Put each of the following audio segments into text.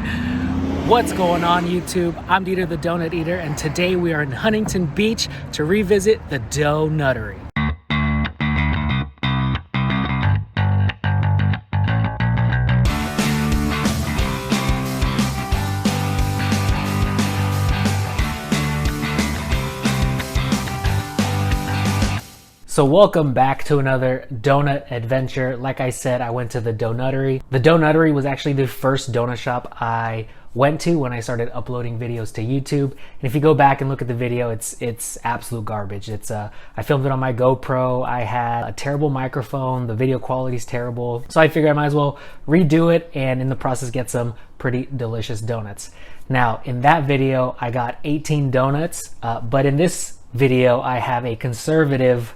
What's going on YouTube? I'm Dieter the Donut Eater, and today we are in Huntington Beach to revisit the Donuttery. So welcome back to another donut adventure. Like I said, I went to the Donuttery. The Donuttery was actually the first donut shop I went to when I started uploading videos to YouTube. And if you go back and look at the video, it's absolute garbage. I filmed it on my GoPro. I had a terrible microphone. The video quality is terrible. So I figured I might as well redo it and in the process get some pretty delicious donuts. Now, in that video, I got 18 donuts, but in this video, I have a conservative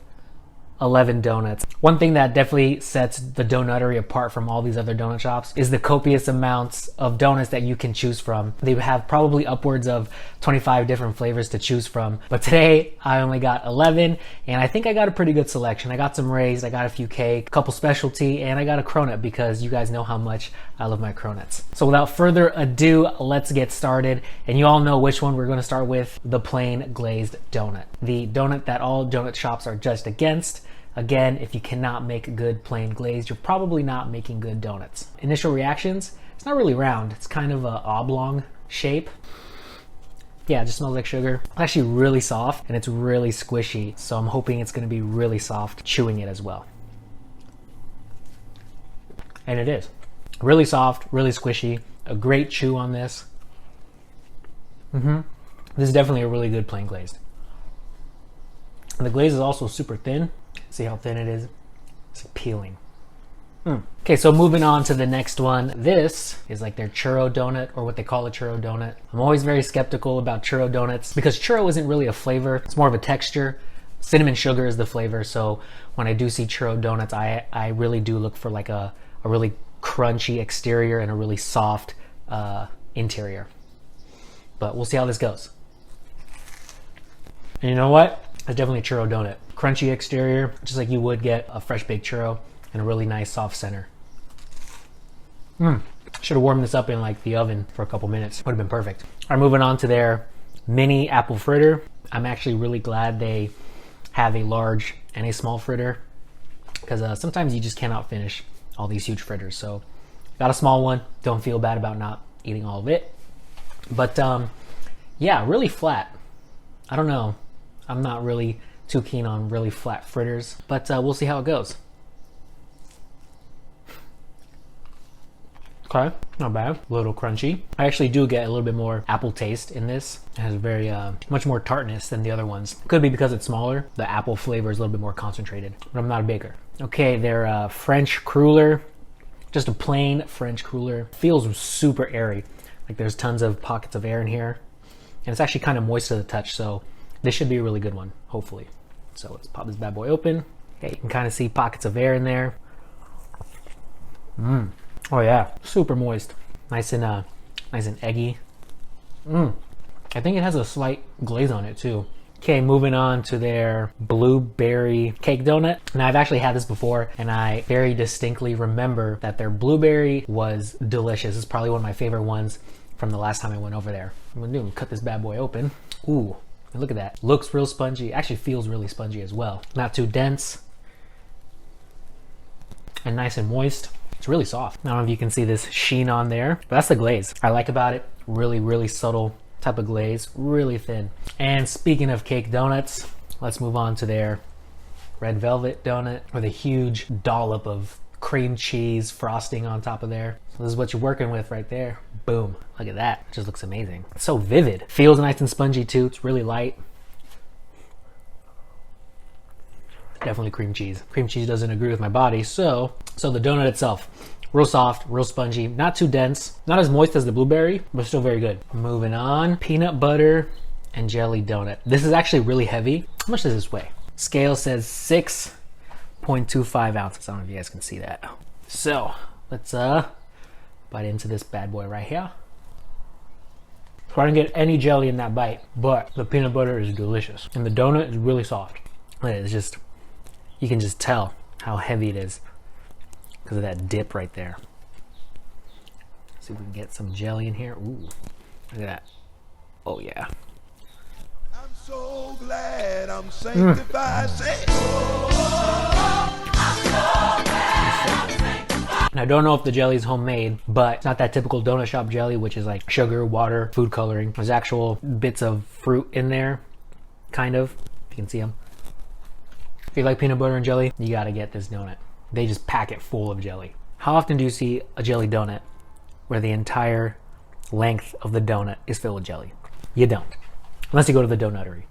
11 donuts. One thing that definitely sets the Donuttery apart from all these other donut shops is the copious amounts of donuts that you can choose from. They have probably upwards of 25 different flavors to choose from, but today I only got 11, and I think I got a pretty good selection. I got some raised, I got a few cake, a couple specialty, and I got a cronut because you guys know how much I love my cronuts. So without further ado, let's get started. And you all know which one we're going to start with: the plain glazed donut. The donut that all donut shops are judged against. Again, if you cannot make good plain glazed, you're probably not making good donuts. Initial reactions, it's not really round. It's kind of an oblong shape. Yeah, it just smells like sugar. It's actually really soft and it's really squishy. So I'm hoping it's gonna be really soft chewing it as well. And it is. Really soft, really squishy. A great chew on this. This is definitely a really good plain glazed. And the glaze is also super thin. See how thin it is? It's appealing. Okay, so moving on to the next one. This is like their churro donut, or what they call a churro donut. I'm always very skeptical about churro donuts because churro isn't really a flavor. It's more of a texture. Cinnamon sugar is the flavor. So when I do see churro donuts, I really do look for like a really crunchy exterior and a really soft interior. But we'll see how this goes. And you know what? It's definitely a churro donut. Crunchy exterior, just like you would get a fresh baked churro, and a really nice soft center. Should have warmed this up in like the oven for a couple minutes. Would have been perfect. All right, moving on to their mini apple fritter. I'm actually really glad they have a large and a small fritter, because sometimes you just cannot finish all these huge fritters. So got a small one. Don't feel bad about not eating all of it. But yeah, really flat. I don't know. I'm not really too keen on really flat fritters, but we'll see how it goes. Okay, not bad. A little crunchy. I actually do get a little bit more apple taste in this. It has very much more tartness than the other ones. Could be because it's smaller. The apple flavor is a little bit more concentrated, but I'm not a baker. Okay, their French Cruller. Just a plain French Cruller. Feels super airy. Like there's tons of pockets of air in here. And it's actually kind of moist to the touch, so this should be a really good one, hopefully. So let's pop this bad boy open. Okay, you can kind of see pockets of air in there. Oh yeah, super moist. Nice and eggy. I think it has a slight glaze on it too. Okay, moving on to their blueberry cake donut. Now I've actually had this before, and I very distinctly remember that their blueberry was delicious. It's probably one of my favorite ones from the last time I went over there. I'm gonna cut this bad boy open. Ooh. Look at that. Looks real spongy. Actually feels really spongy as well. Not too dense. And nice and moist. It's really soft. I don't know if you can see this sheen on there, but that's the glaze I like about it. Really, really subtle type of glaze. Really thin. And speaking of cake donuts, let's move on to their red velvet donut with a huge dollop of cream cheese frosting on top of there. So this is what you're working with right there. Boom. Look at that. It just looks amazing. It's so vivid. Feels nice and spongy too. It's really light. Definitely cream cheese. Cream cheese doesn't agree with my body, so the donut itself, real soft, real spongy, not too dense, not as moist as the blueberry, but still very good. Moving on, peanut butter and jelly donut. This is actually really heavy. How much does this weigh? Scale says 6.25 ounces. I don't know if you guys can see that. So let's bite into this bad boy right here. So I didn't get any jelly in that bite, but the peanut butter is delicious. And the donut is really soft. It's just, you can just tell how heavy it is because of that dip right there. See if we can get some jelly in here. Ooh, look at that. Oh yeah. I'm so glad I'm sanctified. Say, And I don't know if the jelly is homemade, but it's not that typical donut shop jelly, which is like sugar, water, food coloring. There's actual bits of fruit in there, kind of, if you can see them. If you like peanut butter and jelly, you gotta get this donut. They just pack it full of jelly. How often do you see a jelly donut where the entire length of the donut is filled with jelly? You don't, unless you go to the Donuttery.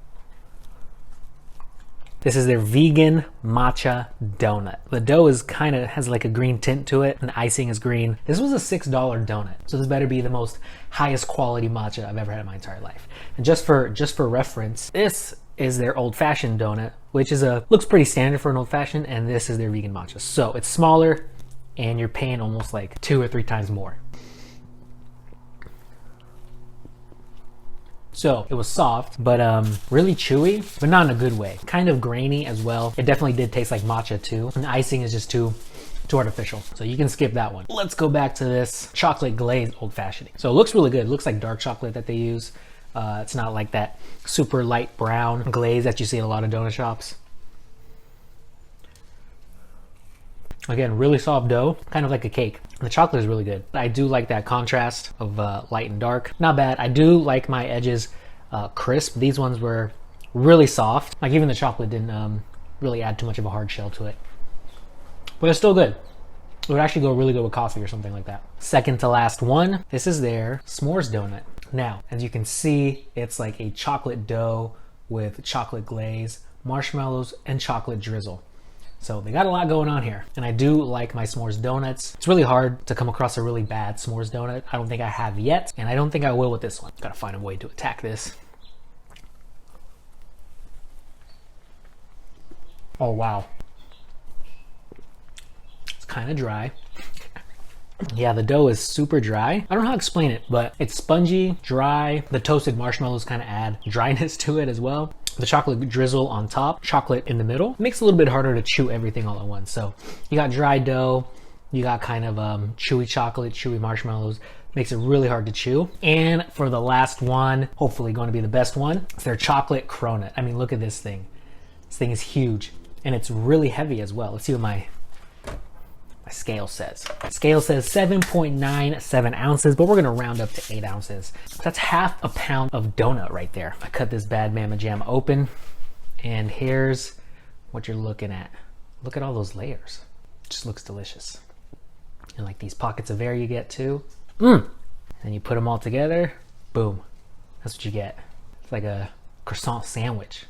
This is their vegan matcha donut. The dough is has like a green tint to it, and the icing is green. This was a $6 donut, so this better be the most highest quality matcha I've ever had in my entire life. And just for reference, this is their old-fashioned donut, which is looks pretty standard for an old-fashioned, and this is their vegan matcha. So it's smaller, and you're paying almost like 2 or 3 times more. So it was soft, but really chewy, but not in a good way. Kind of grainy as well. It definitely did taste like matcha too. And the icing is just too artificial. So you can skip that one. Let's go back to this chocolate glazed old fashioned. So it looks really good. It looks like dark chocolate that they use. It's not like that super light brown glaze that you see in a lot of donut shops. Again, really soft dough, kind of like a cake. The chocolate is really good. I do like that contrast of light and dark. Not bad. I do like my edges crisp. These ones were really soft. Like even the chocolate didn't really add too much of a hard shell to it. But it's still good. It would actually go really good with coffee or something like that. Second to last one, this is their s'mores donut. Now, as you can see, it's like a chocolate dough with chocolate glaze, marshmallows, and chocolate drizzle. So they got a lot going on here. And I do like my s'mores donuts. It's really hard to come across a really bad s'mores donut. I don't think I have yet, and I don't think I will with this one. Gotta find a way to attack this. Oh wow. It's kind of dry. Yeah, the dough is super dry. I don't know how to explain it, but it's spongy, dry. The toasted marshmallows kind of add dryness to it as well. The chocolate drizzle on top, chocolate in the middle. It makes it a little bit harder to chew everything all at once. So you got dry dough, you got kind of chewy chocolate, chewy marshmallows. Makes it really hard to chew. And for the last one, hopefully going to be the best one, it's their chocolate cronut. I mean, look at this thing. This thing is huge, and it's really heavy as well. Let's see what my scale says. Scale says 7.97 ounces, but we're gonna round up to 8 ounces. That's half a pound of donut right there. I cut this bad mamma jam open, and here's what you're looking at. Look at all those layers. It just looks delicious. And like these pockets of air you get too. And you put them all together, boom. That's what you get. It's like a croissant sandwich.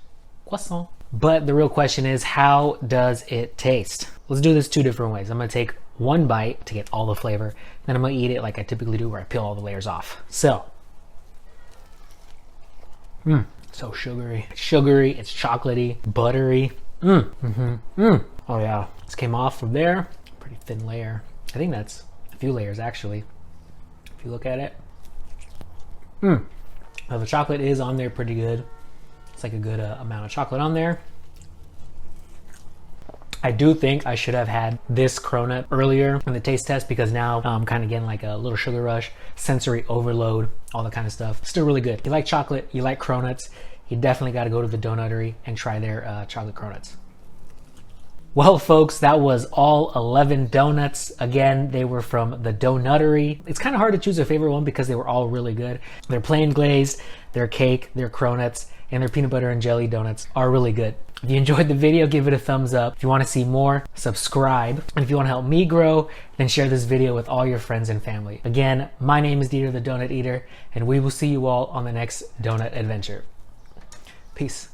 Croissant. But the real question is, how does it taste? Let's do this 2 different ways. I'm gonna take one bite to get all the flavor, then I'm gonna eat it like I typically do, where I peel all the layers off. So, so sugary. It's sugary, it's chocolatey, buttery. Oh yeah, this came off from there. Pretty thin layer. I think that's a few layers actually, if you look at it. Now the chocolate is on there pretty good. It's like a good amount of chocolate on there. I do think I should have had this cronut earlier in the taste test, because now I'm kind of getting like a little sugar rush, sensory overload, all that kind of stuff. Still really good. You like chocolate, you like cronuts, you definitely got to go to the Donuttery and try their chocolate cronuts. Well, folks, that was all 11 donuts. Again, they were from the Donuttery. It's kind of hard to choose a favorite one because they were all really good. They're plain glazed, their cake, their cronuts, and their peanut butter and jelly donuts are really good. If you enjoyed the video, give it a thumbs up. If you want to see more, subscribe. And if you want to help me grow, then share this video with all your friends and family. Again, my name is Dieter the Donut Eater, and we will see you all on the next donut adventure. Peace.